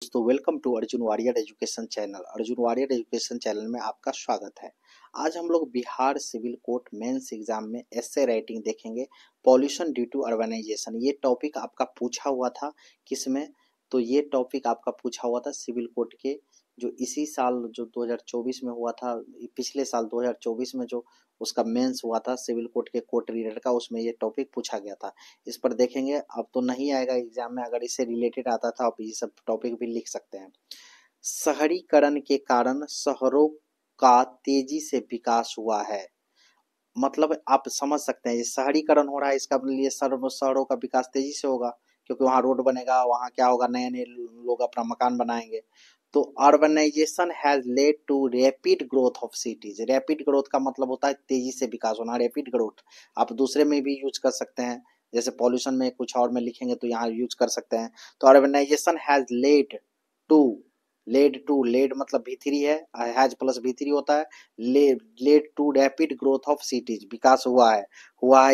दोस्तों welcome to Arjun Warrior Education channel. Arjun Warrior Education channel में आपका स्वागत है। आज हम लोग Bihar civil court mains exam में एस्से राइटिंग देखेंगे, पॉल्यूशन ड्यू टू अर्बनाइजेशन। ये टॉपिक आपका पूछा हुआ था किसमें, तो ये टॉपिक आपका पूछा हुआ था सिविल कोर्ट के जो इसी साल जो 2024 में हुआ था, पिछले साल 2024 में जो उसका मेंस हुआ था सिविल कोर्ट के कोर्ट रीडर का, उसमें ये टॉपिक पूछा गया था। इस पर देखेंगे। अब तो नहीं आएगा एग्जाम में, अगर इससे रिलेटेड आता था आप ये सब टॉपिक भी लिख सकते हैं। शहरीकरण के कारण शहरों का तेजी से विकास हुआ है। मतलब आप समझ सकते हैं ये शहरीकरण हो रहा है, इसका लिए शहरों का विकास तेजी से होगा, क्योंकि वहाँ रोड बनेगा, वहाँ क्या होगा, नए नए लोग अपना मकान बनाएंगे। तो urbanisation has led to rapid growth of cities. Rapid growth का मतलब होता है तेजी से विकास होना। रैपिड ग्रोथ आप दूसरे में भी यूज कर सकते हैं, जैसे पॉल्यूशन में कुछ और में लिखेंगे तो यहाँ यूज कर सकते हैं। तो अर्बनाइजेशन हैज लेड मतलब भी3 है, हैज प्लस भी3 होता है। Led to rapid growth of cities, विकास हुआ है,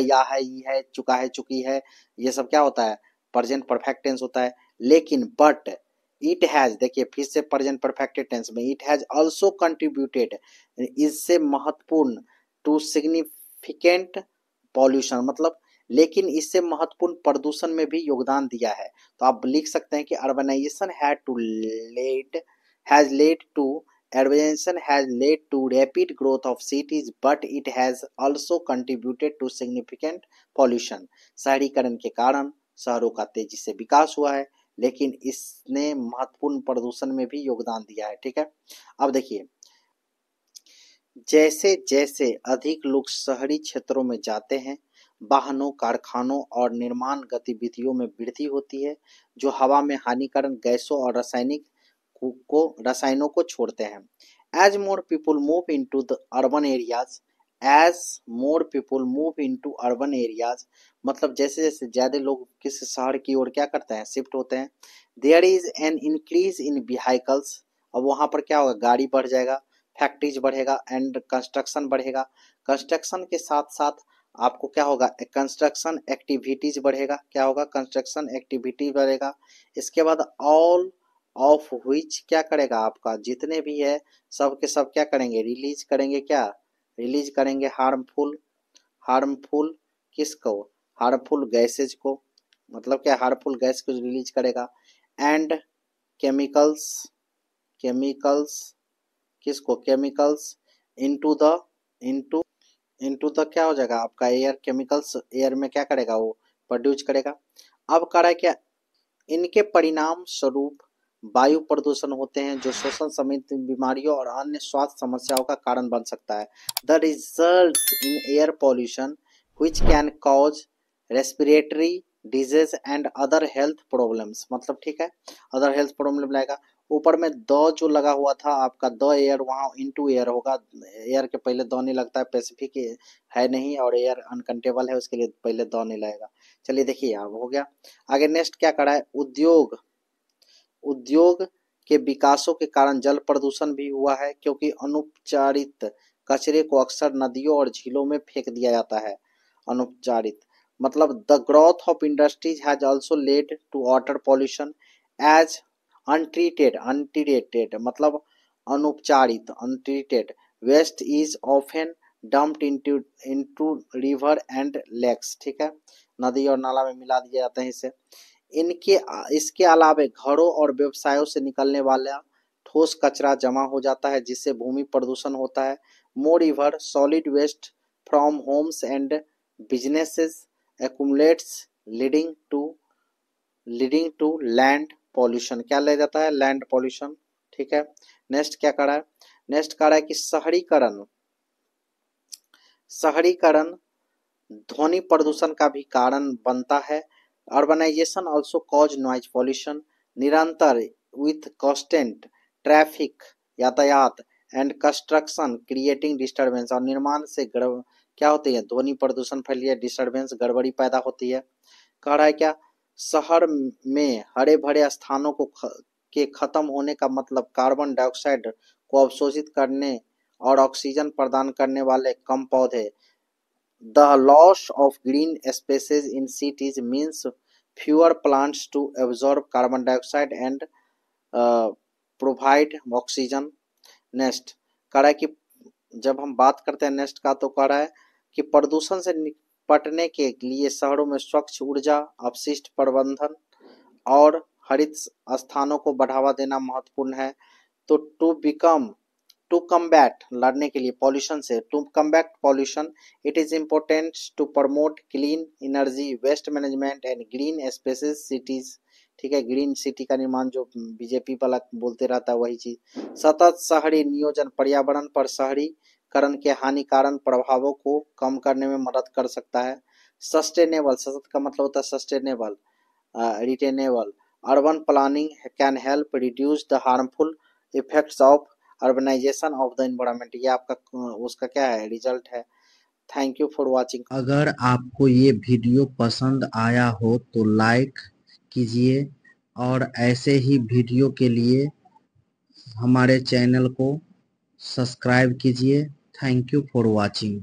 या है, ई है, चुका है, चुकी है, ये सब क्या होता है, प्रेजेंट परफेक्ट टेंस होता है। लेकिन बट इट हैज, देखिए फिर से प्रेजेंट परफेक्ट टेंस में, इट हैज ऑल्सो कंट्रीब्यूटेड, इससे महत्वपूर्ण, टू सिग्निफिकेंट पॉल्यूशन, मतलब लेकिन इससे महत्वपूर्ण प्रदूषण में भी योगदान दिया है। तो आप लिख सकते हैं कि urbanisation has led to rapid growth of cities, but it has also contributed to significant pollution. शहरीकरण के कारण शहरों का तेजी से विकास हुआ है, लेकिन इसने महत्वपूर्ण प्रदूषण में भी योगदान दिया है। ठीक है, अब देखिए, जैसे जैसे अधिक लोग शहरी क्षेत्रों में जाते हैं, वाहनों, कारखानों और निर्माण गतिविधियों में वृद्धि होती है, जो हवा में हानिकारक गैसों और रसायनों को छोड़ते हैं। As more people move into the urban areas, as more people move into urban areas, मतलब जैसे जैसे ज्यादा लोग किस शहर की ओर क्या करते हैं, शिफ्ट होते हैं। There is an increase in vehicles, अब वहां पर क्या होगा, गाड़ी बढ़ जाएगा, फैक्ट्रीज बढ़ेगा एंड कंस्ट्रक्शन बढ़ेगा। कंस्ट्रक्शन के साथ साथ आपको क्या होगा, कंस्ट्रक्शन एक्टिविटीज बढ़ेगा, क्या होगा, कंस्ट्रक्शन एक्टिविटी बढ़ेगा। इसके बाद ऑल ऑफ व्हिच क्या करेगा, आपका जितने भी है सब के सब क्या करेंगे, रिलीज करेंगे, क्या रिलीज करेंगे, हार्मफुल किसको, हार्मफुल गैसेज को, मतलब क्या, हार्मफुल गैस को रिलीज करेगा। एंड केमिकल्स, केमिकल्स किसको, chemicals into the into into the क्या हो जाएगा आपका, एयर, केमिकल्स एयर में क्या करेगा, वो प्रोड्यूस करेगा। अब कह रहा है क्या, इनके परिणाम स्वरूप वायु प्रदूषण होते हैं, जो श्वसन संबंधी बीमारियों और अन्य स्वास्थ्य समस्याओं का कारण बन सकता है। The result in air pollution which can cause respiratory disease and other health problems, मतलब ठीक है, अदर हेल्थ प्रॉब्लम लाएगा। ऊपर में द जो लगा हुआ था आपका, द एयर, वहाँ इनटू एयर होगा, एयर के पहले द नहीं लगता है, स्पेसिफिक है नहीं, और एयर अनकंटेबल है, उसके लिए पहले द नहीं लगेगा। चलिए देखिए अब हो गया। आगे नेक्स्ट क्या करा है, उद्योग के विकासों के कारण जल प्रदूषण भी हुआ है, क्योंकि अनुपचारित कचरे को अक्सर नदियों और झीलों में फेंक दिया जाता है। अनुपचारित मतलब the growth of industries has also led to water pollution as untreated मतलब अनउपचारित waste is often dumped into river and lakes, ठीक है, नदी और नाला में मिला दिए जाते हैं इसे। इसके अलावा घरों और व्यवसायों से निकलने वाला ठोस कचरा जमा हो जाता है, जिससे भूमि प्रदूषण होता है। Moreover solid waste from homes and businesses accumulates, leading to land pollution, क्या ले जाता है, लैंड पॉल्यूशन। ठीक है, नेक्स्ट क्या करा है, नेक्स्ट करा है कि शहरीकरण ध्वनि प्रदूषण का भी कारण बनता है। Urbanisation also cause noise pollution, निरंतर विथ कॉन्स्टेंट ट्रैफिक, यातायात एंड कंस्ट्रक्शन क्रिएटिंग डिस्टर्बेंस, और निर्माण से क्या होती है, ध्वनि प्रदूषण फैली है, डिस्टर्बेंस गड़बड़ी पैदा होती है। कह रहा है क्या, शहर में हरे भरे स्थानों के खत्म होने का मतलब कार्बन डाइऑक्साइड को अवशोषित करने और ऑक्सीजन प्रदान करने वाले कम पौधे। The loss of green spaces in cities means fewer plants to absorb carbon dioxide and provide oxygen. Next कह रहा है कि जब हम बात करते हैं नेक्स्ट का, तो कह रहा है कि प्रदूषण से निपटने के लिए शहरों में स्वच्छ ऊर्जा, अपशिष्ट प्रबंधन और हरित स्थानों को बढ़ावा देना महत्वपूर्ण है। तो टू कम्बैट, लड़ने के लिए पॉल्यूशन से, to combat pollution it is important to promote clean energy, waste management and green spaces cities. ठीक है, ग्रीन सिटी का निर्माण जो बीजेपी वाला बोलते रहता है वही चीज। सतत शहरी नियोजन पर्यावरण पर शहरीकरण के हानिकारक प्रभावों को कम करने में मदद कर सकता है। सस्टेनेबल, सतत का मतलब होता है sustainable, retainable urban planning can help reduce the harmful effects of urbanisation of the environment. ये आपका उसका क्या है, रिजल्ट है। Thank you for watching. अगर आपको ये वीडियो पसंद आया हो तो लाइक कीजिए और ऐसे ही वीडियो के लिए हमारे चैनल को सब्सक्राइब कीजिए। Thank you for watching.